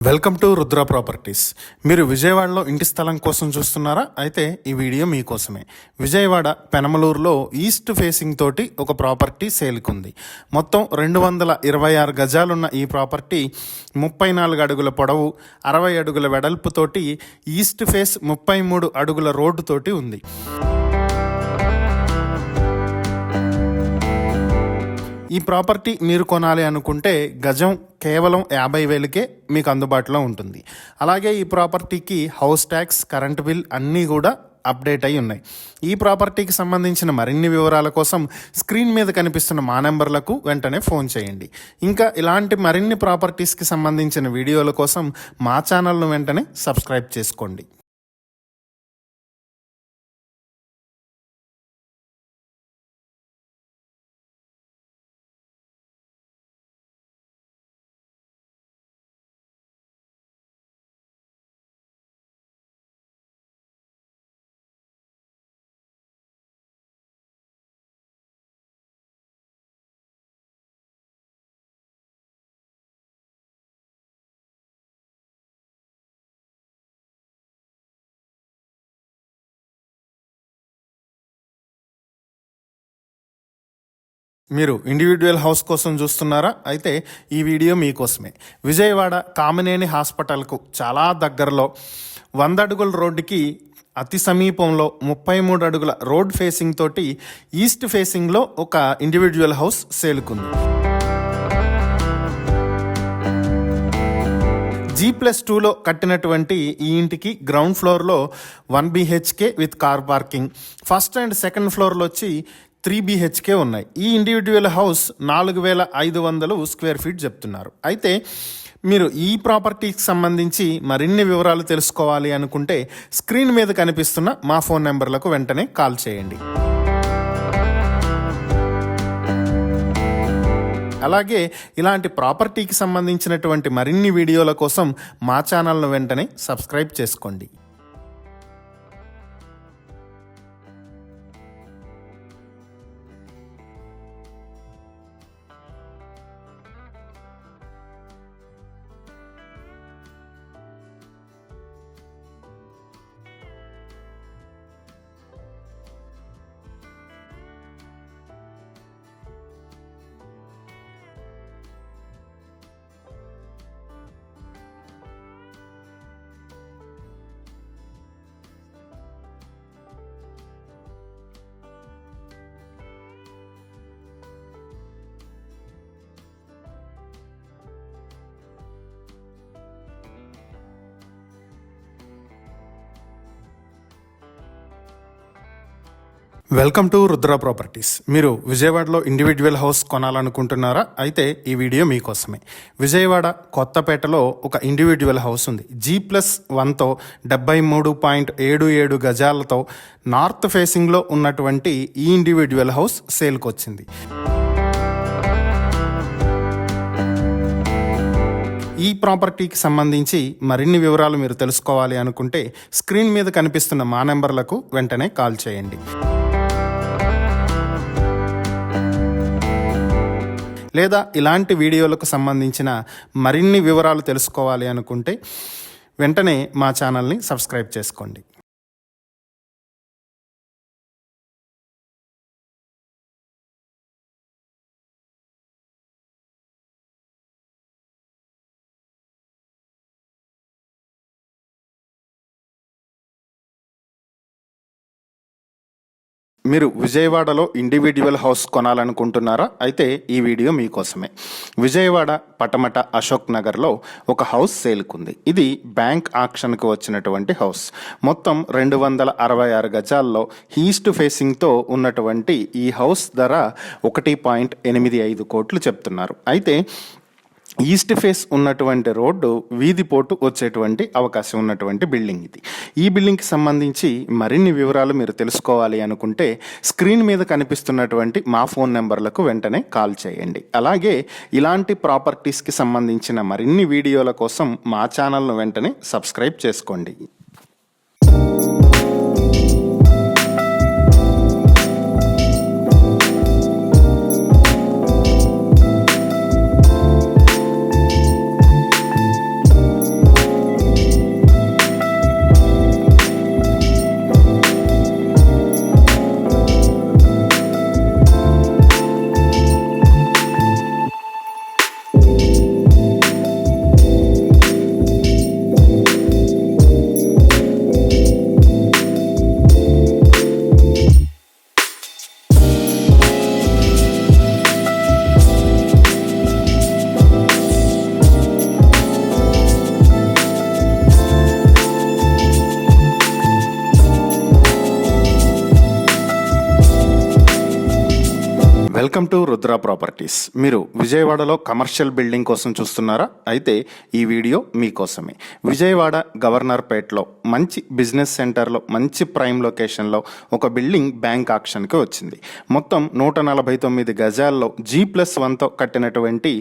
Welcome to Rudra properties. మీరు విజయవాడలో ఇంటి స్థలం కోసం చూస్తున్నారా? అయితే ఈ వీడియో మీకోసమే. విజయవాడ పెనమలూరులో ఈస్ట్ ఫేసింగ్ తోటి ఒక ప్రాపర్టీ సేల్కుంది. మొత్తం 226 గజాలున్న ఈ ప్రాపర్టీ 34 అడుగుల పొడవు, 60 అడుగుల వెడల్పుతోటి ఈస్ట్ ఫేస్ 33 అడుగుల రోడ్డు తోటి ఉంది. ఈ ప్రాపర్టీ మీరు కొనాలి అనుకుంటే గజం కేవలం 50,000కే మీకు అందుబాటులో ఉంటుంది. అలాగే ఈ ప్రాపర్టీకి హౌస్ ట్యాక్స్, కరెంట్ బిల్ అన్నీ కూడా అప్డేట్ అయి ఉన్నాయి. ఈ ప్రాపర్టీకి సంబంధించిన మరిన్ని వివరాల కోసం స్క్రీన్ మీద కనిపిస్తున్న మా నెంబర్లకు వెంటనే ఫోన్ చేయండి. ఇంకా ఇలాంటి మరిన్ని ప్రాపర్టీస్కి సంబంధించిన వీడియోల కోసం మా ఛానల్ను వెంటనే సబ్స్క్రైబ్ చేసుకోండి. మీరు ఇండివిజువల్ హౌస్ కోసం చూస్తున్నారా? అయితే ఈ వీడియో మీకోసమే. విజయవాడ కామినేని హాస్పిటల్కు చాలా దగ్గరలో 100 అడుగుల రోడ్డుకి అతి సమీపంలో 33 అడుగుల రోడ్ ఫేసింగ్ తోటి ఈస్ట్ ఫేసింగ్లో ఒక ఇండివిజువల్ హౌస్ సేల్కుంది. G+2లో కట్టినటువంటి ఈ ఇంటికి గ్రౌండ్ ఫ్లోర్లో 1 BHK with car parking, first and second ఫ్లోర్లో వచ్చి 3 BHK ఉన్నాయి. ఈ ఇండివిజువల్ హౌస్ 4,500 స్క్వేర్ ఫీట్ చెప్తున్నారు. అయితే మీరు ఈ ప్రాపర్టీకి సంబంధించి మరిన్ని వివరాలు తెలుసుకోవాలి అనుకుంటే స్క్రీన్ మీద కనిపిస్తున్న మా ఫోన్ నెంబర్లకు వెంటనే కాల్ చేయండి. అలాగే ఇలాంటి ప్రాపర్టీకి సంబంధించినటువంటి మరిన్ని వీడియోల కోసం మా ఛానల్ను వెంటనే సబ్స్క్రైబ్ చేసుకోండి. Welcome to Rudra properties. మీరు విజయవాడలో ఇండివిజువల్ హౌస్ కొనాలనుకుంటున్నారా? అయితే ఈ వీడియో మీకోసమే. విజయవాడ కొత్తపేటలో ఒక ఇండివిజువల్ హౌస్ ఉంది. G+1తో 73.77 గజాలతో నార్త్ ఫేసింగ్లో ఉన్నటువంటి ఈ ఇండివిజువల్ హౌస్ సేల్కి వచ్చింది. ఈ ప్రాపర్టీకి సంబంధించి మరిన్ని వివరాలు మీరు తెలుసుకోవాలి అనుకుంటే స్క్రీన్ మీద కనిపిస్తున్న మా నెంబర్లకు వెంటనే కాల్ చేయండి. లేదా ఇలాంటి వీడియోలకు సంబంధించిన మరిన్ని వివరాలు తెలుసుకోవాలి అనుకుంటే వెంటనే మా ఛానల్ని సబ్స్క్రైబ్ చేసుకోండి. మీరు విజయవాడలో ఇండివిజువల్ హౌస్ కొనాలనుకుంటున్నారా? అయితే ఈ వీడియో మీకోసమే. విజయవాడ పటమట అశోక్ నగర్లో ఒక హౌస్ సేల్కుంది. ఇది బ్యాంక్ ఆక్షన్కు వచ్చినటువంటి హౌస్. మొత్తం 266 గజాల్లో ఈస్ట్ ఫేసింగ్తో ఉన్నటువంటి ఈ హౌస్ ధర 1.85 కోట్లు చెప్తున్నారు. అయితే ఈస్ట్ ఫేస్ ఉన్నటువంటి రోడ్డు వీధి పోటు వచ్చేటువంటి అవకాశం ఉన్నటువంటి బిల్డింగ్ ఇది. ఈ బిల్డింగ్కి సంబంధించి మరిన్ని వివరాలు మీరు తెలుసుకోవాలి అనుకుంటే స్క్రీన్ మీద కనిపిస్తున్నటువంటి మా ఫోన్ నెంబర్లకు వెంటనే కాల్ చేయండి. అలాగే ఇలాంటి ప్రాపర్టీస్కి సంబంధించిన మరిన్ని వీడియోల కోసం మా ఛానల్ను వెంటనే సబ్స్క్రైబ్ చేసుకోండి. Welcome to Rudra properties. మీరు విజయవాడలో కమర్షియల్ బిల్డింగ్ కోసం చూస్తున్నారా? అయితే ఈ వీడియో మీకోసమే. విజయవాడ గవర్నర్పేట్లో మంచి బిజినెస్ సెంటర్లో మంచి ప్రైమ్ లొకేషన్లో ఒక బిల్డింగ్ బ్యాంక్ ఆక్షన్కి వచ్చింది. మొత్తం 149 గజాల్లో G+1తో కట్టినటువంటి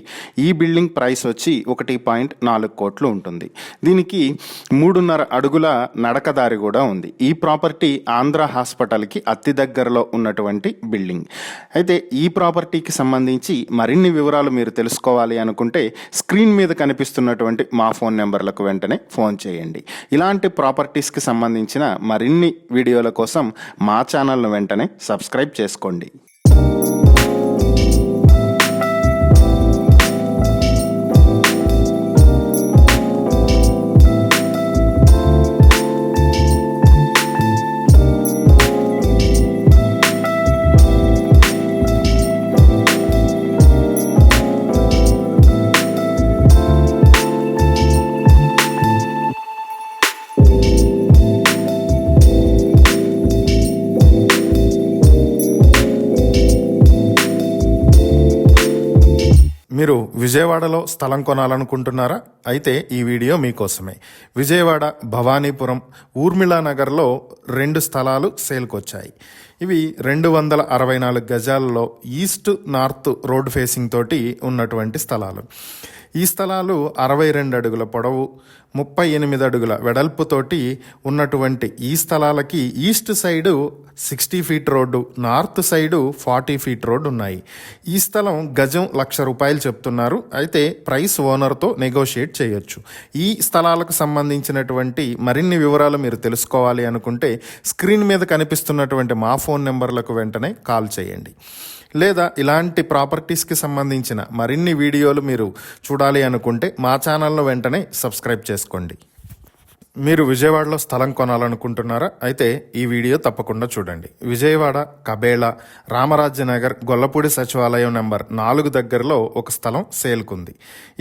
ఈ బిల్డింగ్ ప్రైస్ వచ్చి 1.4 కోట్లు ఉంటుంది. దీనికి 3.5 అడుగుల నడకదారి కూడా ఉంది. ఈ ప్రాపర్టీ ఆంధ్ర హాస్పిటల్కి అతి దగ్గరలో ఉన్నటువంటి బిల్డింగ్. అయితే ఈ ప్రాపర్టీకి సంబంధించి మరిన్ని వివరాలు మీరు తెలుసుకోవాలి అనుకుంటే స్క్రీన్ మీద కనిపిస్తున్నటువంటి మా ఫోన్ నెంబర్లకు వెంటనే ఫోన్ చేయండి. ఇలాంటి ప్రాపర్టీస్కి సంబంధించిన మరిన్ని వీడియోల కోసం మా ఛానల్ను వెంటనే సబ్స్క్రైబ్ చేసుకోండి. మీరు విజయవాడలో స్థలం కొనాలనుకుంటున్నారా? అయితే ఈ వీడియో మీకోసమే. విజయవాడ భవానీపురం ఊర్మిళా నగర్లో 2 స్థలాలు సేల్కి వచ్చాయి. ఇవి 264 గజాలలో ఈస్ట్ నార్త్ రోడ్ ఫేసింగ్ తోటి ఉన్నటువంటి స్థలాలు. ఈ స్థలాలు 62 అడుగుల పొడవు 38 అడుగుల వెడల్పుతోటి ఉన్నటువంటి ఈ స్థలాలకి east side 60 feet road, north side 40 feet road ఉన్నాయి. ఈ స్థలం గజం ₹1,00,000 చెప్తున్నారు. అయితే ప్రైస్ ఓనర్తో నెగోషియేట్ చేయొచ్చు. ఈ స్థలాలకు సంబంధించినటువంటి మరిన్ని వివరాలు మీరు తెలుసుకోవాలి అనుకుంటే స్క్రీన్ మీద కనిపిస్తున్నటువంటి మా ఫోన్ నెంబర్లకు వెంటనే కాల్ చేయండి. లేదా ఇలాంటి ప్రాపర్టీస్కి సంబంధించిన మరిన్ని వీడియోలు మీరు చూడాలి అనుకుంటే మా ఛానల్ను వెంటనే సబ్స్క్రైబ్ చేసుకోండి. మీరు విజయవాడలో స్థలం కొనాలనుకుంటున్నారా? అయితే ఈ వీడియో తప్పకుండా చూడండి. విజయవాడ కబేళా రామరాజ్యనగర్ గొల్లపూడి సచివాలయం నెంబర్ 4 దగ్గరలో ఒక స్థలం సేల్కుంది.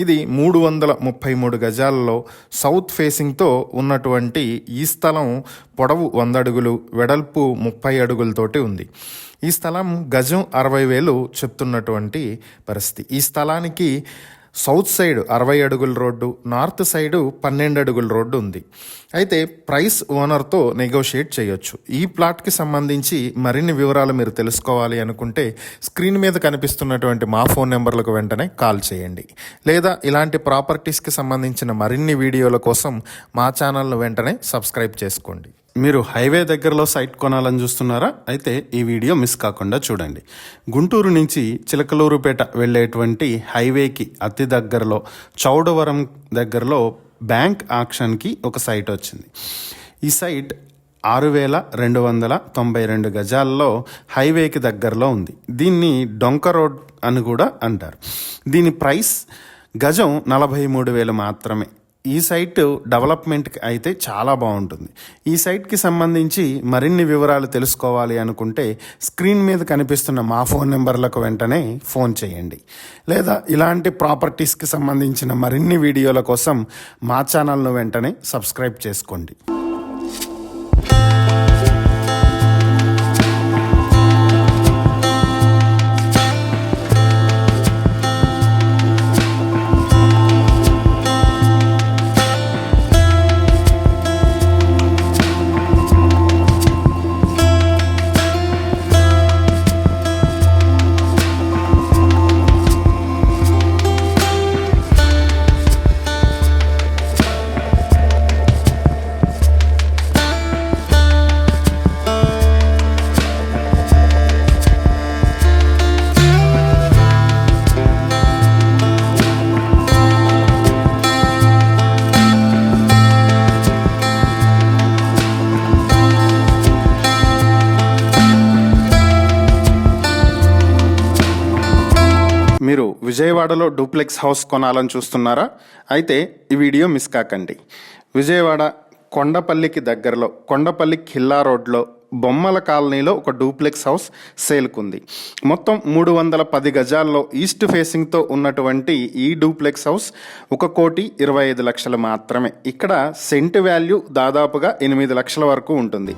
ఇది 333 గజాలలో సౌత్ ఫేసింగ్తో ఉన్నటువంటి ఈ స్థలం పొడవు 100 అడుగులు, వెడల్పు 30 అడుగులతోటి ఉంది. ఈ స్థలం గజం 60,000 చెప్తున్నటువంటి పరిస్థితి. ఈ స్థలానికి సౌత్ సైడ్ 60 అడుగుల రోడ్డు, నార్త్ సైడు 12 అడుగుల రోడ్డు ఉంది. అయితే ప్రైస్ ఓనర్తో నెగోషియేట్ చేయొచ్చు. ఈ ప్లాట్కి సంబంధించి మరిన్ని వివరాలు మీరు తెలుసుకోవాలి అనుకుంటే స్క్రీన్ మీద కనిపిస్తున్నటువంటి మా ఫోన్ నెంబర్లకు వెంటనే కాల్ చేయండి. లేదా ఇలాంటి ప్రాపర్టీస్కి సంబంధించిన మరిన్ని వీడియోల కోసం మా ఛానల్ను వెంటనే సబ్స్క్రైబ్ చేసుకోండి. మీరు హైవే దగ్గరలో సైట్ కొనాలని చూస్తున్నారా? అయితే ఈ వీడియో మిస్ కాకుండా చూడండి. గుంటూరు నుంచి చిలకలూరుపేట వెళ్ళేటువంటి హైవేకి అతి దగ్గరలో చౌడవరం దగ్గరలో బ్యాంక్ ఆక్షన్కి ఒక సైట్ వచ్చింది. ఈ సైట్ 6,292 గజాల్లో హైవేకి దగ్గరలో ఉంది. దీన్ని డొంక రోడ్ అని కూడా అంటారు. దీని ప్రైస్ గజం 43,000 మాత్రమే. ఈ సైట్ డెవలప్మెంట్కి అయితే చాలా బాగుంటుంది. ఈ సైట్కి సంబంధించి మరిన్ని వివరాలు తెలుసుకోవాలి అనుకుంటే స్క్రీన్ మీద కనిపిస్తున్న మా ఫోన్ నెంబర్లకు వెంటనే ఫోన్ చేయండి. లేదా ఇలాంటి ప్రాపర్టీస్కి సంబంధించిన మరిన్ని వీడియోల కోసం మా ఛానల్ను వెంటనే సబ్స్క్రైబ్ చేసుకోండి. మీరు విజయవాడలో డూప్లెక్స్ హౌస్ కొనాలని చూస్తున్నారా? అయితే ఈ వీడియో మిస్ కాకండి. విజయవాడ కొండపల్లికి దగ్గరలో కొండపల్లి ఖిల్లా రోడ్లో బొమ్మల కాలనీలో ఒక డూప్లెక్స్ హౌస్ సేల్కుంది. మొత్తం 310 గజాల్లో ఈస్ట్ ఫేసింగ్తో ఉన్నటువంటి ఈ డూప్లెక్స్ హౌస్ 1,25,00,000 మాత్రమే. ఇక్కడ సెంట్ వాల్యూ దాదాపుగా 8 లక్షల వరకు ఉంటుంది.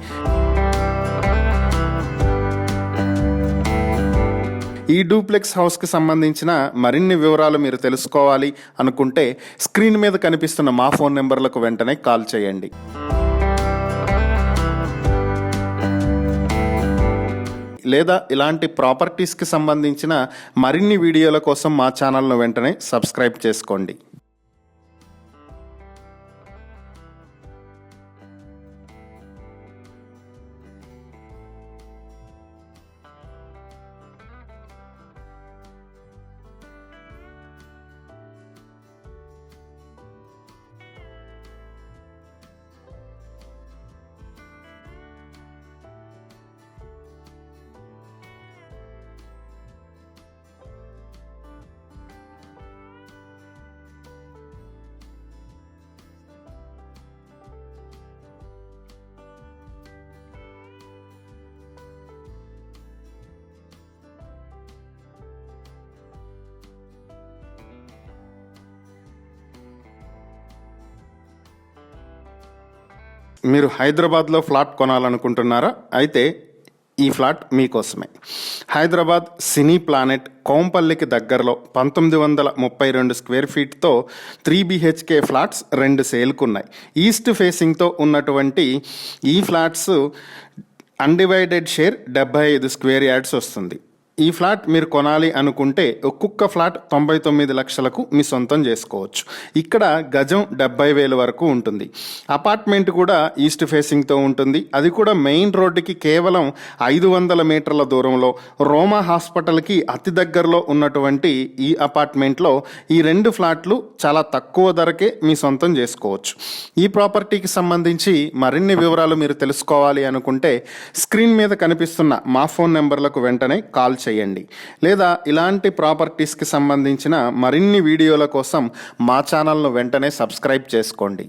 ఈ డూప్లెక్స్ హౌస్కి సంబంధించిన మరిన్ని వివరాలు మీరు తెలుసుకోవాలి అనుకుంటే స్క్రీన్ మీద కనిపిస్తున్న మా ఫోన్ నెంబర్లకు వెంటనే కాల్ చేయండి. లేదా ఇలాంటి ప్రాపర్టీస్కి సంబంధించిన మరిన్ని వీడియోల కోసం మా ఛానల్ను వెంటనే సబ్స్క్రైబ్ చేసుకోండి. మీరు హైదరాబాద్లో ఫ్లాట్ కొనాలనుకుంటున్నారా? అయితే ఈ ఫ్లాట్ మీకోసమే. హైదరాబాద్ సినీ ప్లానెట్ కోంపల్లికి దగ్గరలో 1932 స్క్వేర్ ఫీట్తో 3 BHK ఫ్లాట్స్ 2 సేల్కున్నాయి. ఈస్ట్ ఫేసింగ్తో ఉన్నటువంటి ఈ flats undivided share 75 square yards వస్తుంది. ఈ ఫ్లాట్ మీరు కొనాలి అనుకుంటే ఒక్కొక్క ఫ్లాట్ 99 లక్షలకు మీ సొంతం చేసుకోవచ్చు. ఇక్కడ గజం 70,000 వరకు ఉంటుంది. అపార్ట్మెంట్ కూడా ఈస్ట్ ఫేసింగ్తో ఉంటుంది. అది కూడా మెయిన్ రోడ్డుకి కేవలం 500 మీటర్ల దూరంలో, రోమా హాస్పిటల్కి అతి దగ్గరలో ఉన్నటువంటి ఈ అపార్ట్మెంట్లో ఈ 2 ఫ్లాట్లు చాలా తక్కువ ధరకే మీ సొంతం చేసుకోవచ్చు. ఈ ప్రాపర్టీకి సంబంధించి మరిన్ని వివరాలు మీరు తెలుసుకోవాలి అనుకుంటే స్క్రీన్ మీద కనిపిస్తున్న మా ఫోన్ నెంబర్లకు వెంటనే కాల్ చేయండి. లేదా ఇలాంటి ప్రాపర్టీస్కి సంబంధించిన మరిన్ని వీడియోల కోసం మా ఛానల్ను వెంటనే సబ్స్క్రైబ్ చేసుకోండి.